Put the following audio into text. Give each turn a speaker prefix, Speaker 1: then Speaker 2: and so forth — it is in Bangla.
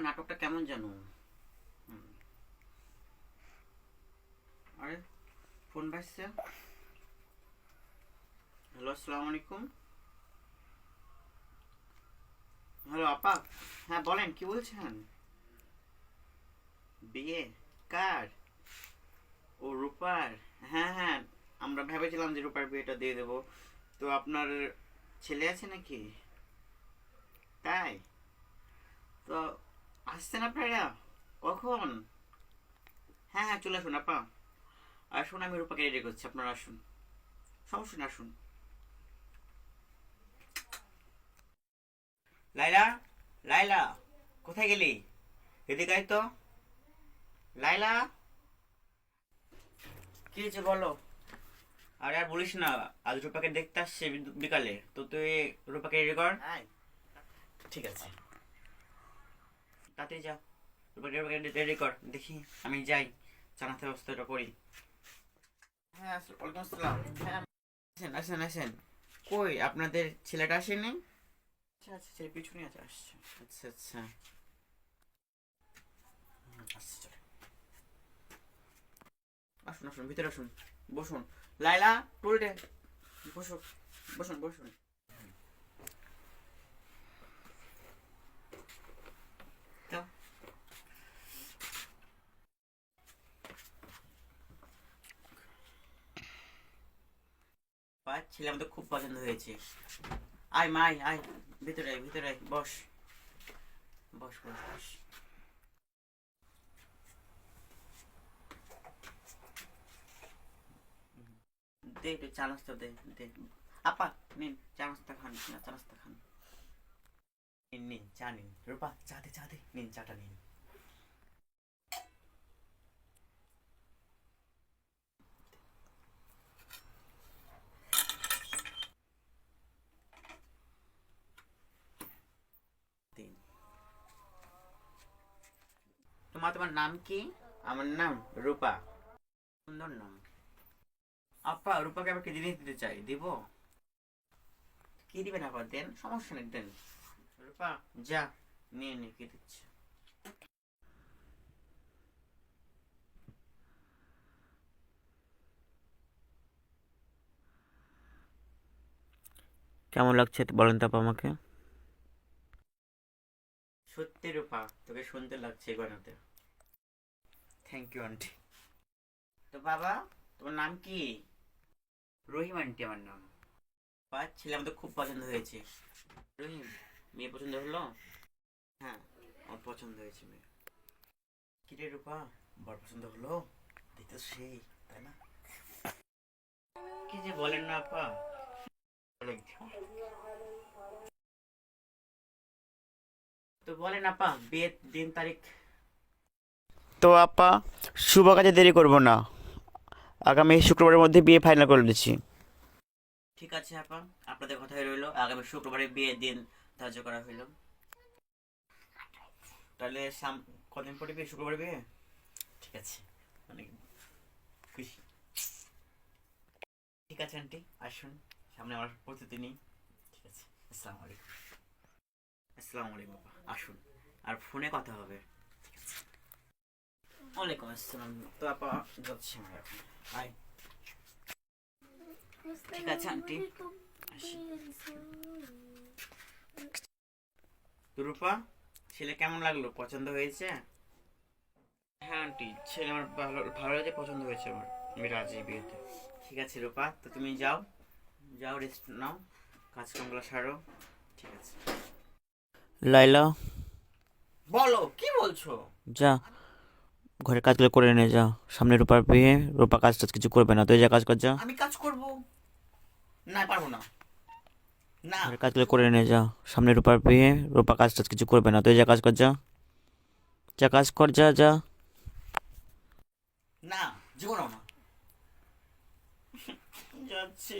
Speaker 1: নাটকটা কেমন জানো? আরে ফোন বাজছে। হ্যালো, আসসালামু আলাইকুম। হ্যালো আপা। হ্যাঁ বলেন, কি বলছেন? বিয়ে? কার? ও রূপার। হ্যাঁ হ্যাঁ, আমরা ভেবেছিলাম যে রূপার বিয়েটা দিয়ে দেবো। তো আপনার ছেলে আছে নাকি? তাই? তো আসছেন আপনারা? কখন? হ্যাঁ হ্যাঁ, চলে আসুন আপা। আসুন, আমি রূপাকে রেডি করছি, আপনারা আসুন। সমস্যা না, আসুন। লাইলা, লাইলা, কোথায় গেলি? এদিকে আয় তো। লাইলা, কি হয়েছে বলো? আরে আর বলিস না, আজ রূপাকে দেখতে আসছে বিকালে, তো তুই রূপাকে রেডি কর। হ্যাঁ ঠিক আছে, তাড়াতাড়ি যা। রূপাকে রেডি কর, দেখি আমি যাই, চা নাস্তার ব্যবস্থাটা করি। হ্যাঁ ওয়ালাইকুম আসসালাম। হ্যাঁ আসেন আসেন আসেন। কই আপনাদের ছেলেটা আসেনি? আচ্ছা আচ্ছা, ছেলে পিছনে আছে, আসছে। আচ্ছা আচ্ছা, আসছে, চলে আসুন আসুন, ভিতরে আসুন, বসুন। লাইলা, টুল দে, বসুন বসুন বসুন। তো পাঁচ ছেলে আমাদের খুব পছন্দ হয়েছে। আয় মা, আয় আয়, ভিতরে আয় ভিতরে আয়, বস বস বস বস। দে একটু চা নাস্তা দে, দে। আপা নিন, চা নাস্তা খান না, চা নাস্তা খান। নিন নিন, চা নিন, রূপা চা দে, চা দে, নিন চাটা নিন। দিন। তোমার নাম কি? আমার নাম রূপা। সুন্দর নাম। আপা রূপাকে আবার কি জিনিস দিতে চাই, দিব? কি দিবেন আবার, দেন, সমস্যা নেই, দেন। রূপা যা, নিয়ে নে, কি দিচ্ছে। কেমন লাগছে বলেন তো আপা আমাকে? সত্যি রূপা, তোকে সুন্দর লাগছে এই গয়নাতে। Thank you aunty. তো বাবা, তোমার নাম কি? রহিম আন্টি আমার নাম। বা ছেলে আমাদের খুব পছন্দ হয়েছে। রহিম, মেয়ে পছন্দ হলো? হ্যাঁ, আমার পছন্দ হয়েছে মেয়ে। কিরে রূপা, বর পছন্দ হলো? দেখতে তো সেই, তাই না? কি যে বলেন না আপা। তো বলেন আপা, বিয়ের দিন তারিখ? তো আপা, শুভ কাজে দেরি করব না, আগামী শুক্রবারের মধ্যে বিয়ে ফাইনাল করে দিচ্ছি। ঠিক আছে আপা, আপনাদের কথাই রইলো, আগামী শুক্রবারে বিয়ের দিন ধার্য করা হইলো। তাহলে কদিন পরে বিয়ে, শুক্রবারে বিয়ে? ঠিক আছে, অনেক খুশি। ঠিক আছে আন্টি, আসুন, সামনে আমার প্রস্তুতি নিই। ঠিক আছে, আসসালামু আলাইকুম। আসসালামু আলাইকুম আপা, আসুন, আর ফোনে কথা হবে। ঠিক আছে, ওয়ালাইকুম আসসালাম। তো আপা যাচ্ছি আমরা এখন। আয়। ঠিক আছে আন্টি, আসি। তো রূপা, ছেলে কেমন লাগলো, পছন্দ হয়েছে? হ্যাঁ আন্টি, ছেলে আমার ভালো ভালো লাগছে, পছন্দ হয়েছে আমার। আমি রাজি বিয়েতে। ঠিক আছে রূপা, তো তুমি যাও, যাও রেস্ট নাও, কাজকামগুলো সারো। ঠিক আছে। লাইলা, বলো কি বলছো? যা, ঘরের কাজগুলো করে নে, যা, সামনে রূপার বিয়ে, রূপা কাজ টাজ কিছু করবে না, তুই যা কাজ কর, যা। আমি কাজ করব? না, পারবো না। না, ঘরের কাজগুলো করে নে, যা, সামনে রূপার বিয়ে, রূপা কাজ টাজ কিছু করবে না, তুই যা কাজ কর, যা, যা কাজ কর, যা যা। না, জীবনও না। যাচ্ছি।